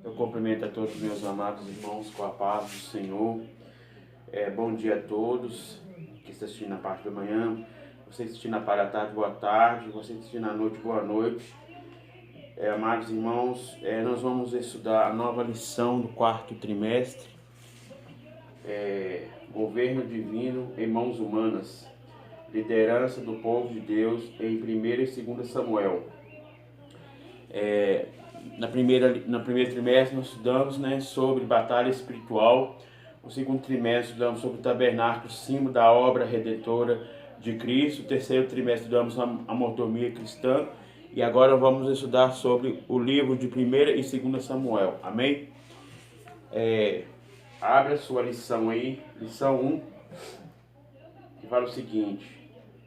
Eu cumprimento a todos os meus amados irmãos com a paz do Senhor. Bom dia a todos que estão assistindo na parte da manhã, você assistindo na parte da tarde, boa tarde, você assistindo à noite, boa noite. Amados irmãos, nós vamos estudar a nova lição do quarto trimestre, Governo Divino em Mãos Humanas, liderança do povo de Deus em 1º e 2º Samuel. No primeiro trimestre nós estudamos sobre batalha espiritual. No segundo trimestre estudamos sobre o tabernáculo, símbolo da obra redentora de Cristo. No terceiro trimestre estudamos a mordomia cristã. E agora vamos estudar sobre o livro de 1º e 2º Samuel. Amém? Abra sua lição aí, lição 1, que fala o seguinte: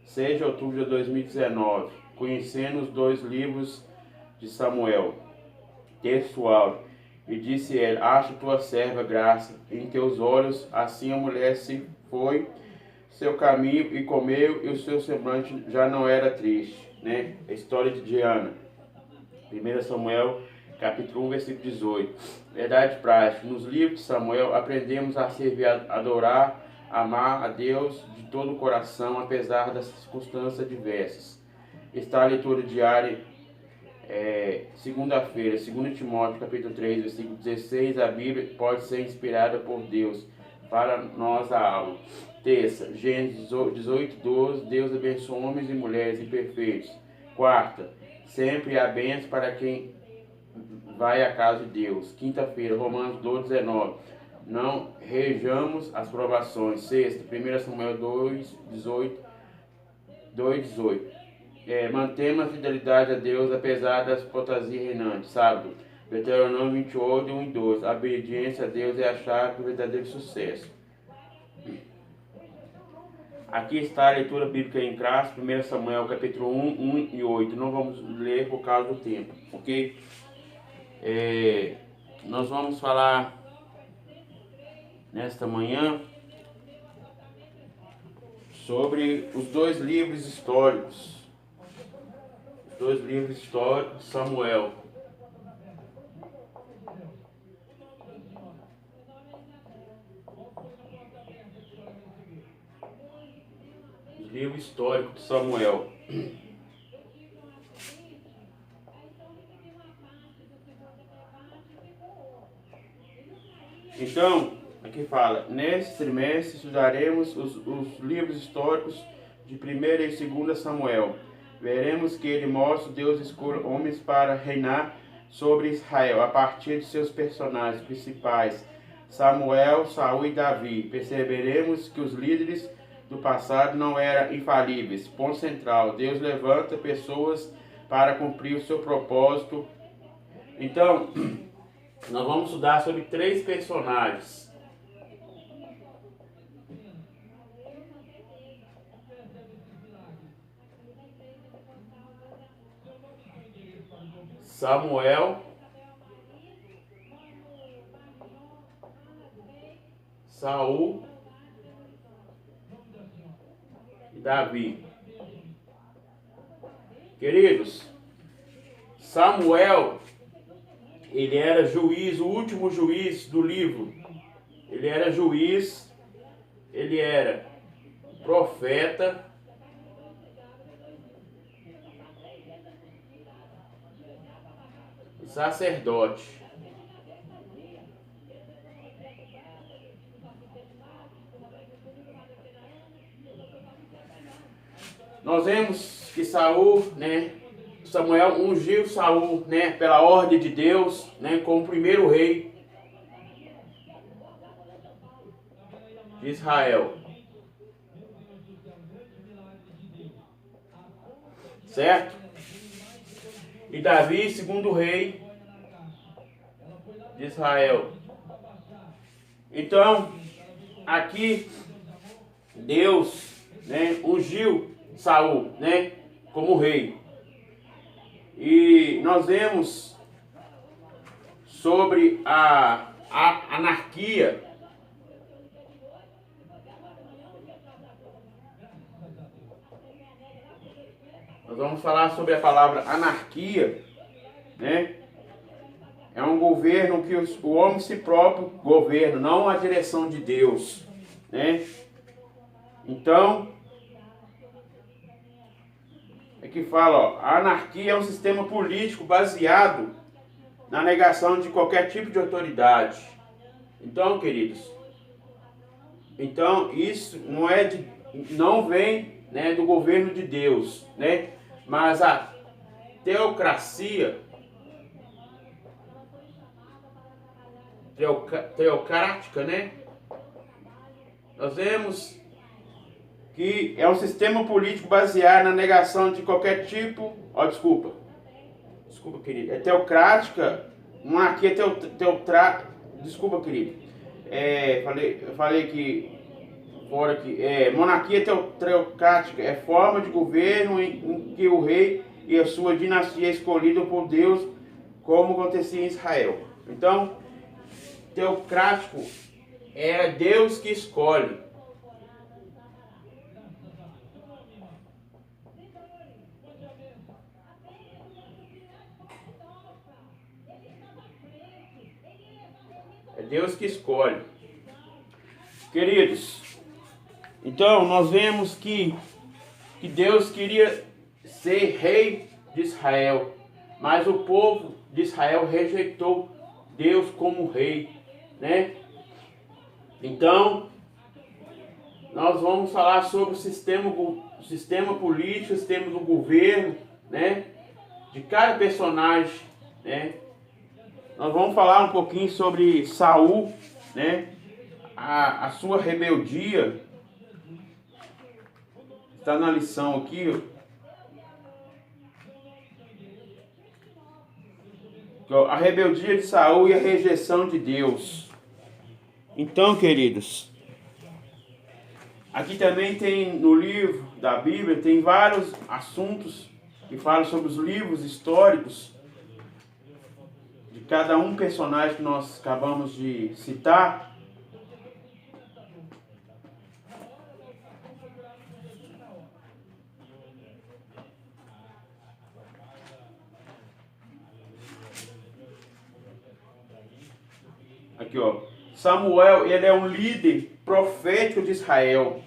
6 de outubro de 2019, conhecendo os dois livros de Samuel. Textual. E disse ele: acho tua serva graça em teus olhos. Assim a mulher se foi seu caminho e comeu, e o seu semblante já não era triste. A história de Diana. 1 Samuel, capítulo 1, versículo 18. Verdade prática. Nos livros de Samuel aprendemos a servir, a adorar, amar a Deus de todo o coração, apesar das circunstâncias diversas. Está a leitura diária. Segunda-feira, 2 Timóteo, capítulo 3, versículo 16, a Bíblia pode ser inspirada por Deus para nós a aula. Terça, Gênesis 18, 12, Deus abençoa homens e mulheres imperfeitos. Quarta, sempre há bênçãos para quem vai à casa de Deus. Quinta-feira, Romanos 12, 19, não rejamos as provações. Sexta, 1 Samuel 2, 18, mantemos a fidelidade a Deus apesar das fantasias reinantes. Sábado, Deuteronômio 28, 1 e 12. A obediência a Deus é a chave do verdadeiro sucesso. Aqui está a leitura bíblica em classe, 1 Samuel capítulo 1, 1 e 8. Não vamos ler por causa do tempo, ok? Nós vamos falar nesta manhã sobre os dois livros históricos. Dois livros históricos de Samuel. Os livros históricos de Samuel. Então, aqui fala: nesse trimestre estudaremos os livros históricos de 1º e 2º Samuel. Veremos que ele mostra Deus escolhe homens para reinar sobre Israel a partir de seus personagens principais, Samuel, Saul e Davi. Perceberemos que os líderes do passado não eram infalíveis. Ponto central: Deus levanta pessoas para cumprir o seu propósito. Então, nós vamos estudar sobre 3 personagens. Samuel, Saul e Davi. Queridos, Samuel, ele era juiz, o último juiz do livro. Ele era juiz, ele era profeta, sacerdote. Nós vemos que Saul, Samuel ungiu Saul, pela ordem de Deus, como primeiro rei de Israel. Certo? E Davi, segundo rei de Israel. Então, aqui Deus, ungiu Saul, como rei. E nós vemos sobre a anarquia. Nós vamos falar sobre a palavra anarquia, É um governo que o homem se próprio governa, não a direção de Deus, né? Então, é que fala, ó, a anarquia é um sistema político baseado na negação de qualquer tipo de autoridade. Então, queridos, então isso não vem, né, do governo de Deus, né? Mas a teocracia, teocrática, né? Nós vemos que é um sistema político baseado na negação de qualquer tipo, desculpa, querido, é teocrática, monarquia desculpa, querido, falei que fora que monarquia teocrática é forma de governo em que o rei e a sua dinastia é escolhido por Deus, como acontecia em Israel. Então, teocrático é Deus que escolhe. É Deus que escolhe. Queridos, então nós vemos que Deus queria ser rei de Israel, mas o povo de Israel rejeitou Deus como rei, né? Então, nós vamos falar sobre o sistema político, o sistema do governo, né? De cada personagem, né? Nós vamos falar um pouquinho sobre Saul, né? A sua rebeldia. Está na lição aqui, ó. A rebeldia de Saul e a rejeição de Deus. Então, queridos, aqui também tem no livro da Bíblia, tem vários assuntos que falam sobre os livros históricos de cada um personagem que nós acabamos de citar. Aqui, ó. Samuel, ele é um líder profético de Israel.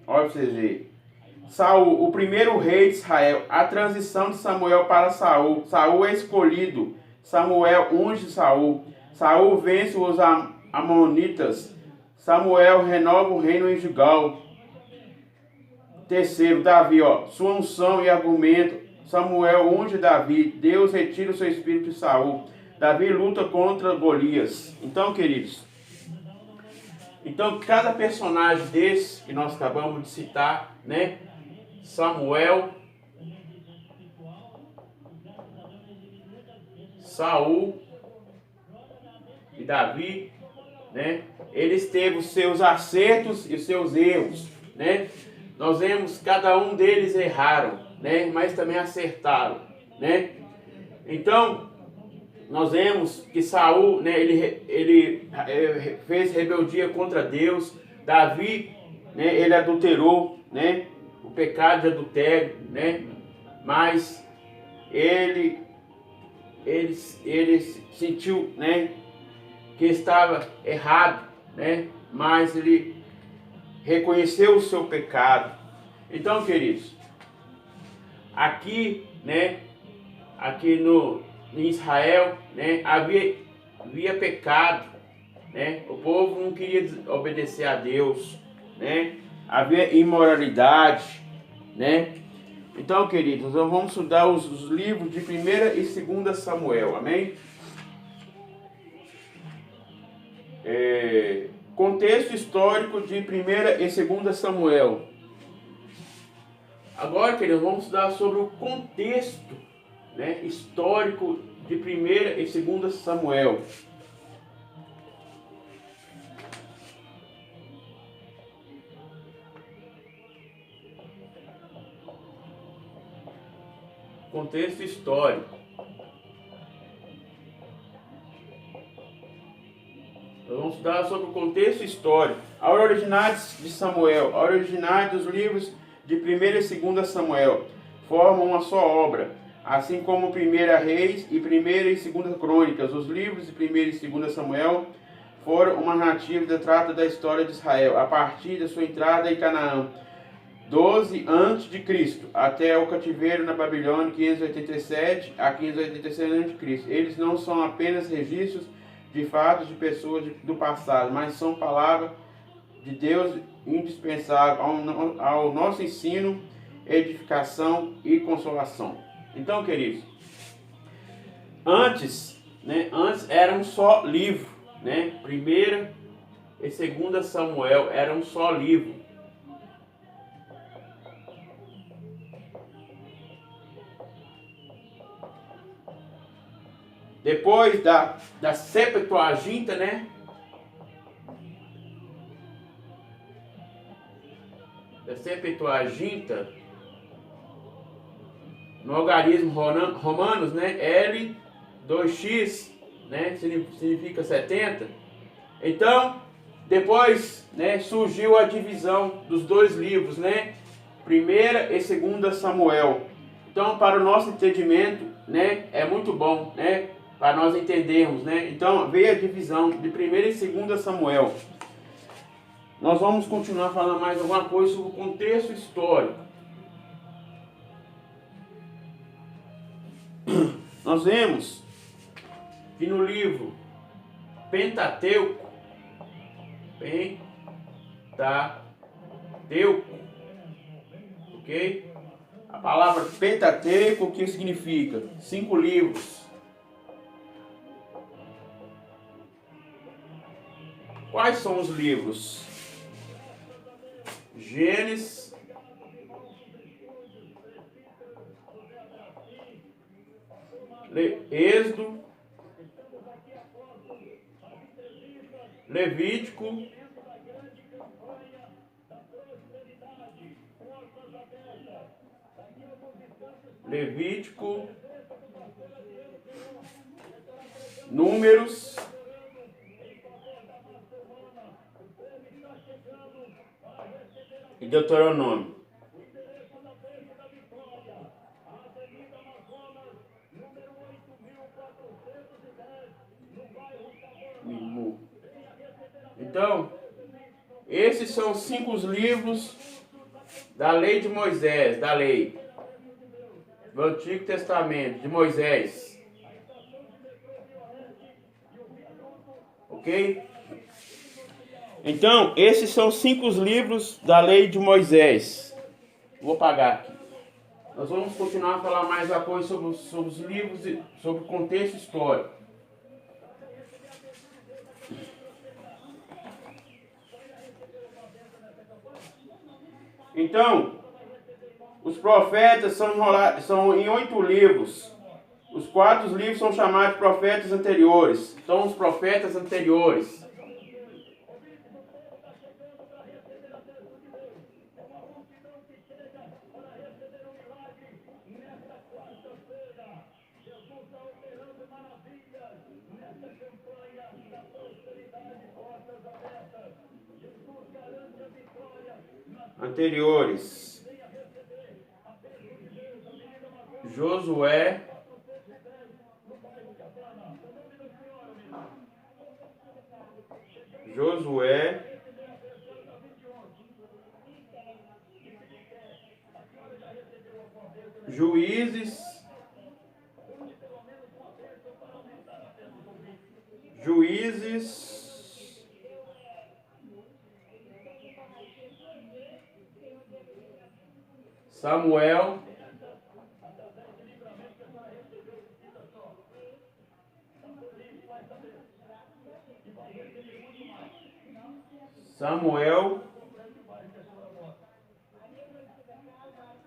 Olha pra vocês verem. Saul, o primeiro rei de Israel. A transição de Samuel para Saul. Saul é escolhido. Samuel unge Saul. Saul vence os amonitas. Samuel renova o reino em Gilgal. Terceiro, Davi, ó. Sua unção e argumento. Samuel unge Davi. Deus retira o seu espírito de Saul. Davi luta contra Golias. Então, queridos, cada personagem desse que nós acabamos de citar, né? Samuel, Saul e Davi, né? Eles teve os seus acertos e os seus erros, né? Nós vemos cada um deles erraram, né? Mas também acertaram, né? Então, nós vemos que Saul, né, ele fez rebeldia contra Deus. Davi, né, ele adulterou, né, o pecado de adultério, né, mas ele sentiu, né, que estava errado, né, mas ele reconheceu o seu pecado. Então, queridos, aqui, né, em Israel, né, havia pecado, né? O povo não queria obedecer a Deus, né? Havia imoralidade, né? Então, queridos, nós vamos estudar os livros de 1ª e 2ª Samuel, amém? Contexto histórico de 1ª e 2ª Samuel. Agora, queridos, vamos estudar sobre o contexto, né, histórico de 1ª e 2ª Samuel. Contexto histórico. Nós vamos estudar sobre o contexto histórico. A originalidade de Samuel, a originalidade dos livros de 1ª e 2ª Samuel formam uma só obra. assim como 1ª Reis e 1ª e 2ª Crônicas. Os livros de 1ª e 2ª Samuel foram uma narrativa que trata da história de Israel, a partir da sua entrada em Canaã, 12 a.C., até o cativeiro na Babilônia, 587 a 586 a.C. Eles não são apenas registros de fatos de pessoas do passado, mas são palavras de Deus indispensável ao nosso ensino, edificação e consolação. Então, queridos, antes era um só livro, né? 1ª e 2ª Samuel era um só livro. Depois da Septuaginta, né? Da Septuaginta, no algarismo romanos, né? L, 2x, né? Significa 70. Então, depois, né, surgiu a divisão dos dois livros, né? 1ª e 2ª Samuel. Então, para o nosso entendimento, né, é muito bom, né? Para nós entendermos, né? Então, veio a divisão de 1ª e 2ª Samuel. Nós vamos continuar falando mais alguma coisa sobre o contexto histórico. Nós vemos que no livro Pentateuco, ok? A palavra Pentateuco, o que significa? 5 livros. Quais são os livros? Gênesis, Êxodo, Levítico, Números, e Deuteronômio. Então, esses são os 5 livros da lei de Moisés, da lei do Antigo Testamento de Moisés. Ok? Então, esses são os 5 livros da lei de Moisés. Vou apagar aqui. Nós vamos continuar a falar mais uma coisa sobre os livros e sobre o contexto histórico. Então, os profetas são em 8 livros. Os 4 livros são chamados de profetas anteriores. Então, os profetas anteriores. Anteriores. Josué, Juízes, Samuel,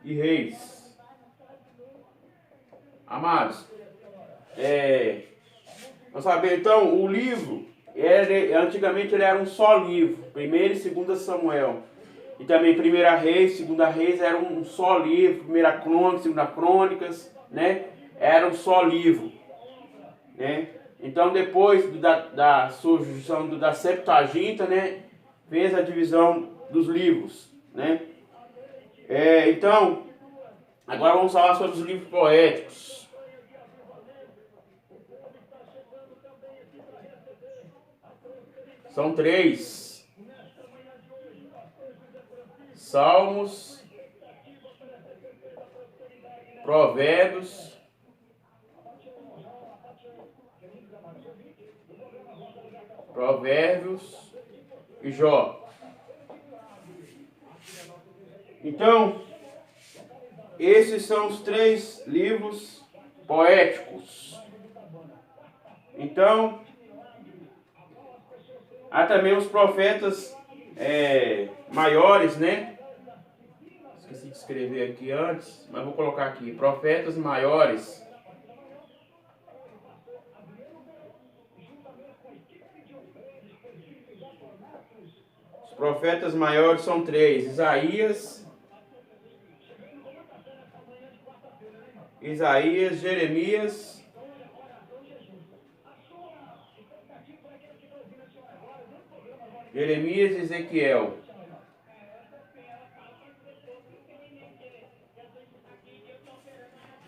e Reis. Amados, nós sabemos, então, o livro, antigamente ele era um só livro, 1ª e 2ª Samuel. E também 1ª Reis, 2ª Reis era um só livro, 1ª Crônica, 2ª Crônicas, né? Era um só livro, né? Então, depois da surgição da Septuaginta, né? Fez a divisão dos livros, né? Então, Agora vamos falar sobre os livros poéticos. São 3. Salmos, Provérbios, e Jó. Então, esses são os 3 livros poéticos. Então, há também os profetas maiores, né? Esqueci de escrever aqui antes, mas vou colocar aqui. Profetas maiores. Os profetas maiores são 3. Isaías, Jeremias e Ezequiel.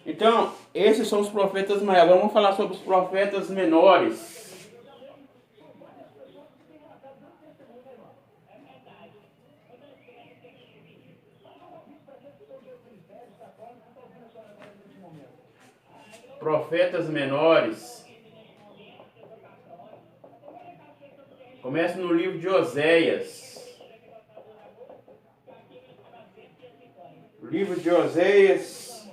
Então, esses são os profetas maiores. Vamos falar sobre os profetas menores. Profetas menores. Começa no livro de Oséias. O livro de Oséias.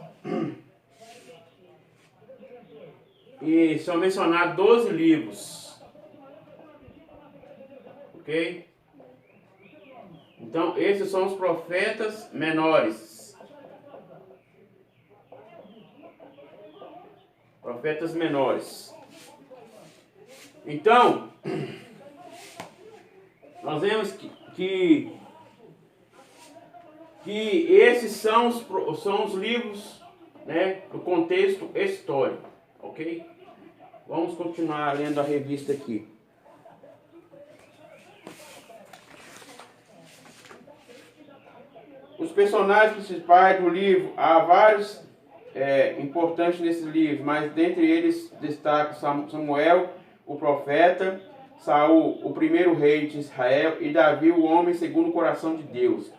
E são mencionados 12 livros. Ok? Então, esses são os profetas menores. Profetas menores. Então, nós vemos que esses são os livros, né, do contexto histórico, ok? Vamos continuar lendo a revista aqui. Os personagens principais do livro, há vários importantes nesse livro, mas dentre eles destaca Samuel, o profeta, Saul, o primeiro rei de Israel, e Davi, o homem segundo o coração de Deus.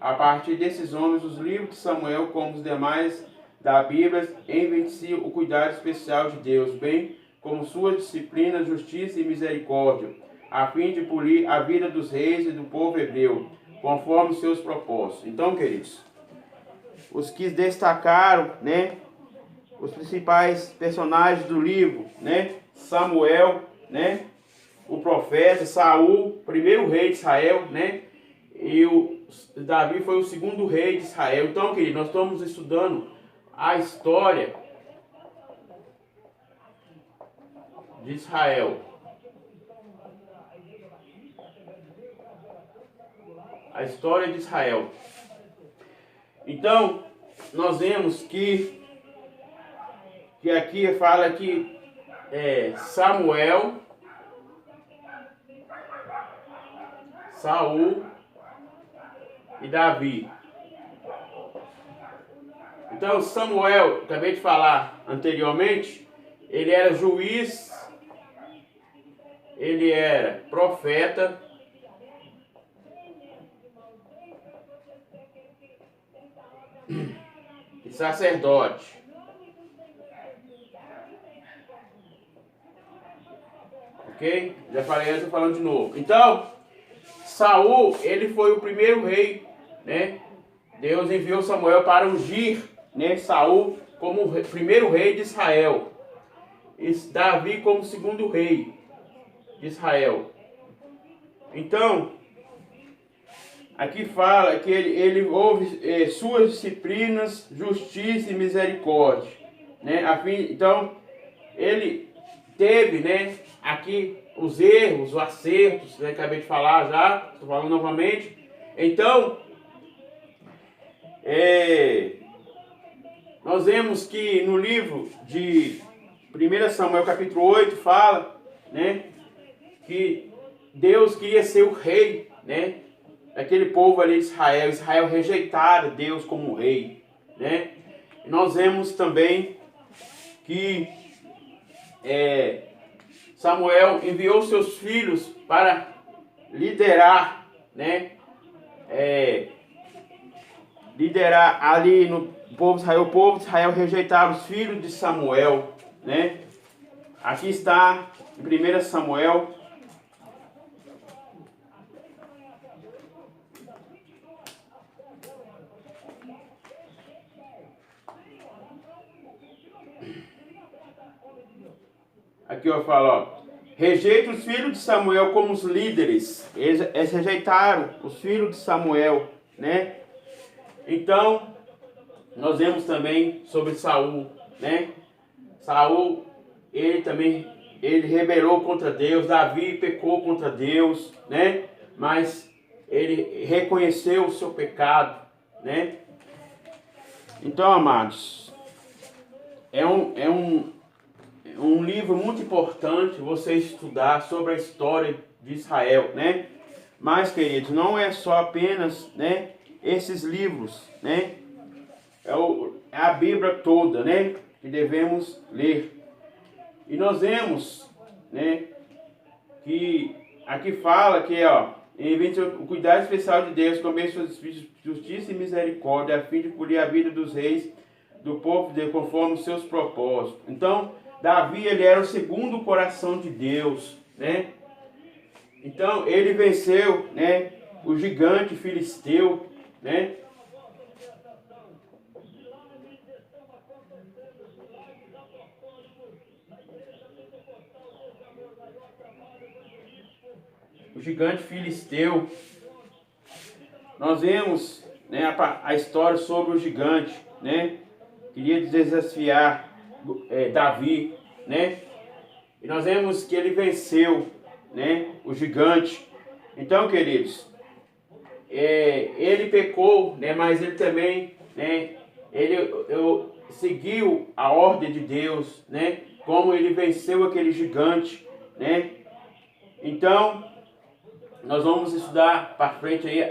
A partir desses homens, os livros de Samuel, como os demais da Bíblia, evidenciam o cuidado especial de Deus, bem como suas disciplinas, justiça e misericórdia, a fim de polir a vida dos reis e do povo hebreu, conforme os seus propósitos. Então, queridos, os que destacaram, né, os principais personagens do livro, né, Samuel, né, o profeta, Saul, primeiro rei de Israel, né, e Davi foi o segundo rei de Israel. Então, queridos, nós estamos estudando a história de Israel. A história de Israel. Então, nós vemos que aqui fala que Samuel, Saul e Davi. Então, Samuel, acabei de falar anteriormente, ele era juiz, ele era profeta, e sacerdote. Ok? Já falei antes, estou falando de novo. Então, Saul, ele foi o primeiro rei, né? Deus enviou Samuel para ungir, né, Saul como o primeiro rei de Israel. E Davi como segundo rei de Israel. Então, aqui fala que ele houve suas disciplinas, justiça e misericórdia, né? Então, ele teve, né, aqui os erros, os acertos, né, acabei de falar já, estou falando novamente. Então, nós vemos que no livro de 1 Samuel capítulo 8 fala, né, que Deus queria ser o rei, né, daquele povo ali de Israel. Israel rejeitara Deus como rei, né? Nós vemos também que Samuel enviou seus filhos para liderar, né? Liderar ali no povo de Israel. O povo de Israel rejeitava os filhos de Samuel, né? Aqui está em 1 Samuel. Aqui eu falo, ó, rejeita os filhos de Samuel como os líderes. Eles rejeitaram os filhos de Samuel, né? Então, nós vemos também sobre Saul, né? Saul, ele rebelou contra Deus. Davi pecou contra Deus, né? Mas ele reconheceu o seu pecado, né? Então, amados, é um livro muito importante você estudar sobre a história de Israel, né? Mas, queridos, não é só apenas, né, esses livros, né? É a Bíblia toda, né, que devemos ler. E nós vemos, né, que aqui fala que, ó, o cuidado especial de Deus com a sua justiça e misericórdia, a fim de polir a vida dos reis do povo de conforme os seus propósitos. Então, Davi, ele era o segundo coração de Deus, né? Então, ele venceu, né, o gigante filisteu, né? O gigante filisteu. Nós vemos, né, a história sobre o gigante, né? Queria desafiar Davi, né? E nós vemos que ele venceu, né, o gigante. Então, queridos, ele pecou, né, mas ele também, né, ele seguiu a ordem de Deus, né? Como ele venceu aquele gigante, né? Então, nós vamos estudar para frente aí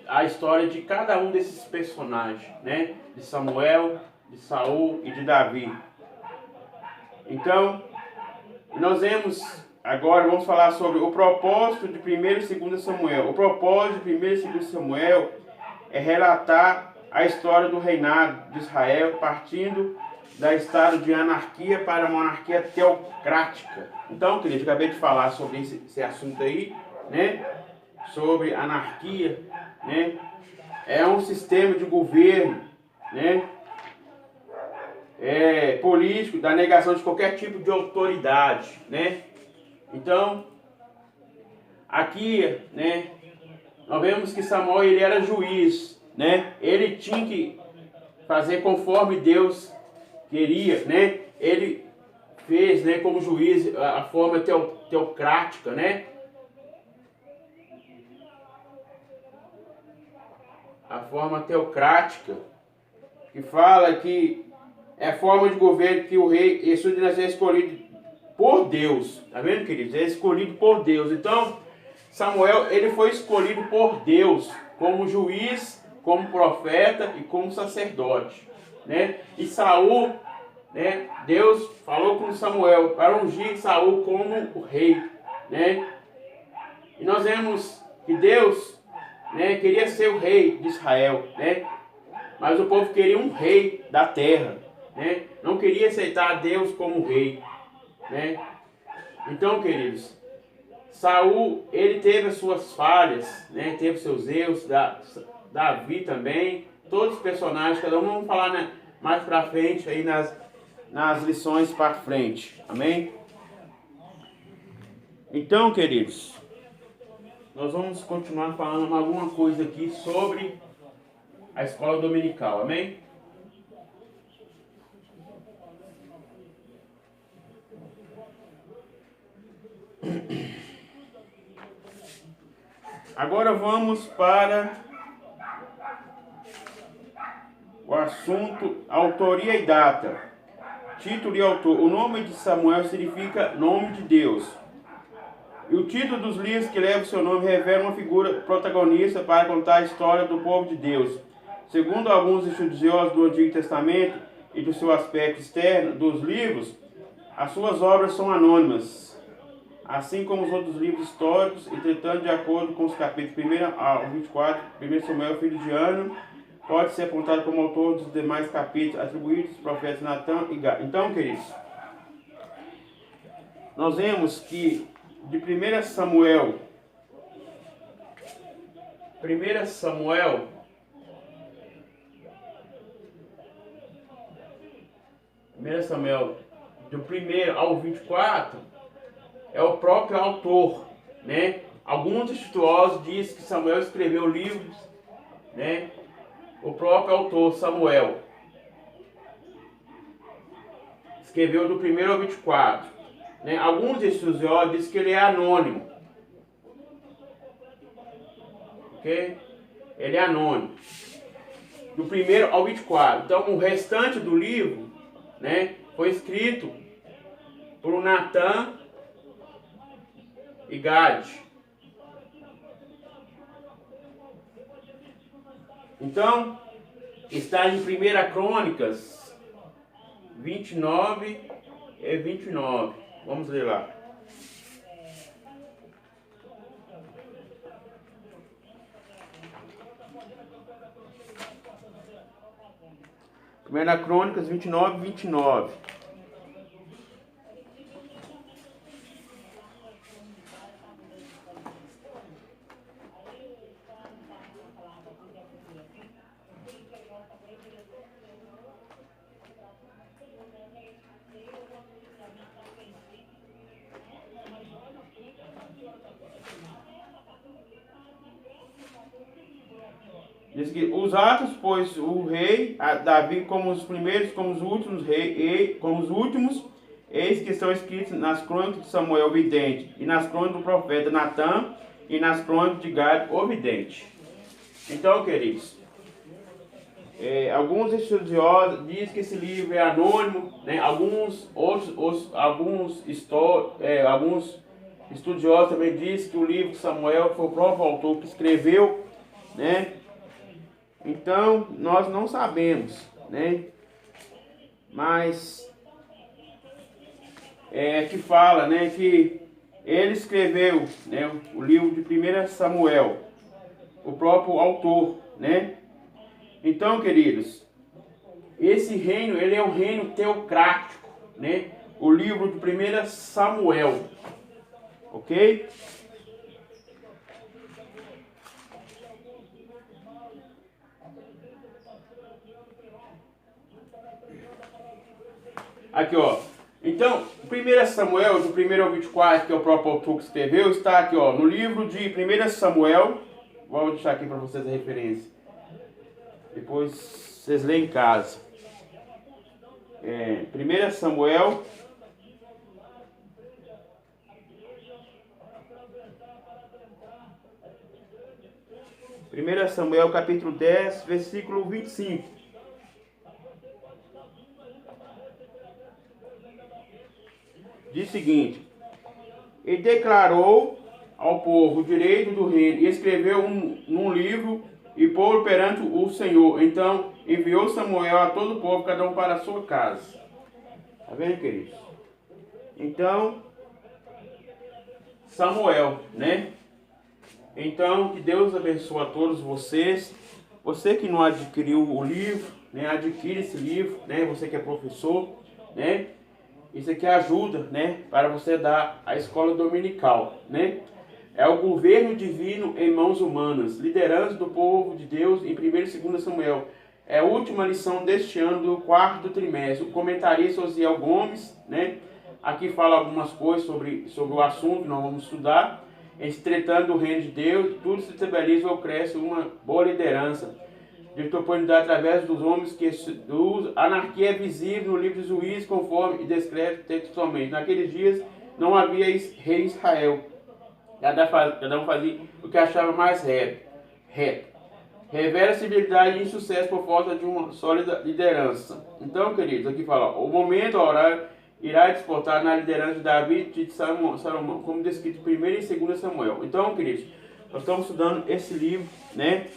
a história de cada um desses personagens, né? De Samuel, de Saul e de Davi. Então, nós vemos agora, vamos falar sobre o propósito de 1 e 2 Samuel. O propósito de 1 e 2 Samuel é relatar a história do reinado de Israel, partindo da estado de anarquia para a monarquia teocrática. Então, querido, eu acabei de falar sobre esse assunto aí, né? Sobre anarquia, né? É um sistema de governo, né, político, da negação de qualquer tipo de autoridade, né? Então, aqui, né, nós vemos que Samuel, ele era juiz, né? Ele tinha que fazer conforme Deus queria, né? Ele fez, né, como juiz a forma teocrática, né? A forma teocrática, que fala que é a forma de governo que o rei e sua dinastia é escolhido por Deus. Tá vendo, queridos? É escolhido por Deus. Então, Samuel, ele foi escolhido por Deus como juiz, como profeta e como sacerdote, né? E Saul, né, Deus falou com Samuel para ungir Saul como o rei, né? E nós vemos que Deus, né, queria ser o rei de Israel, né? Mas o povo queria um rei da terra, né? Não queria aceitar Deus como rei, né? Então, queridos, Saul, ele teve as suas falhas, né? Teve seus erros, Davi também, todos os personagens, cada um vamos falar, né, mais pra frente aí nas lições para frente, amém? Então, queridos, nós vamos continuar falando alguma coisa aqui sobre a escola dominical, amém? Agora vamos para o assunto autoria e data. Título e autor. O nome de Samuel significa nome de Deus. E o título dos livros que levam o seu nome revela uma figura protagonista para contar a história do povo de Deus. Segundo alguns estudiosos do Antigo Testamento, e do seu aspecto externo dos livros, as suas obras são anônimas, assim como os outros livros históricos. Entretanto, de acordo com os capítulos 1 ao 24, 1 Samuel, filho de Ana, pode ser apontado como autor dos demais capítulos atribuídos aos profetas Natã e Gad. Então, queridos, nós vemos que de 1 Samuel, 1 Samuel, do 1 ao 24, é o próprio autor, né? Alguns estudiosos dizem que Samuel escreveu livros, né? O próprio autor, Samuel, escreveu do 1 ao 24. Né? Alguns estudiosos dizem que ele é anônimo. Ok? Ele é anônimo. Do 1 ao 24. Então, o restante do livro, né, foi escrito por Natã e Gad. Então, está em 1 Crônicas 29 e 29. Vamos ler lá. Primeira Crônicas 29 e 29. Diz que os atos, pois o rei Davi como os primeiros, como os últimos, eis que estão escritos nas crônicas de Samuel o vidente, e nas crônicas do profeta Natã, e nas crônicas de Gad o vidente. Então, queridos, alguns estudiosos dizem que esse livro é anônimo, né? Alguns estudiosos também dizem que o livro de Samuel foi o próprio autor que escreveu, né? Então, nós não sabemos, né? Mas que fala, né, que ele escreveu, né, o livro de 1 Samuel, o próprio autor, né? Então, queridos, esse reino, ele é um reino teocrático, né? O livro de 1 Samuel, ok? Aqui, ó. Então, 1 Samuel, do 1 ao 24, que é o próprio autor que escreveu, está aqui, ó, no livro de 1 Samuel. Vou deixar aqui para vocês a referência. Depois vocês leem em casa. 1 Samuel. Samuel, capítulo 10, versículo 25. Diz o seguinte: e declarou ao povo o direito do reino, e escreveu num livro, e pôs perante o Senhor. Então enviou Samuel a todo o povo, cada um para a sua casa. Está vendo, queridos? Então, Samuel, né? Então, que Deus abençoe a todos vocês. Você que não adquiriu o livro, né? Adquire esse livro, né? Você que é professor, né? Isso aqui ajuda, né, para você dar a escola dominical, né? É o governo divino em mãos humanas, liderança do povo de Deus em 1 e 2 Samuel. É a última lição deste ano do quarto trimestre. O comentarista Osiel Gomes, né, aqui fala algumas coisas sobre o assunto que nós vamos estudar. Tratando do reino de Deus, tudo se estabiliza ou cresce uma boa liderança de oportunidade através dos homens que a anarquia é visível no livro de Juízes, conforme e descreve textualmente. Naqueles dias não havia rei Israel. Cada um fazia o que achava mais reto. Revela civilidade e insucesso por falta de uma sólida liderança. Então, queridos, aqui fala, o momento, o horário, irá despertar na liderança de Davi e de Salomão, como descrito em 1 e 2 Samuel. Então, queridos, nós estamos estudando esse livro, né?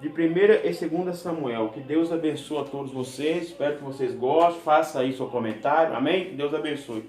de 1ª e 2ª Samuel. Que Deus abençoe a todos vocês. Espero que vocês gostem. Faça aí seu comentário. Amém? Que Deus abençoe.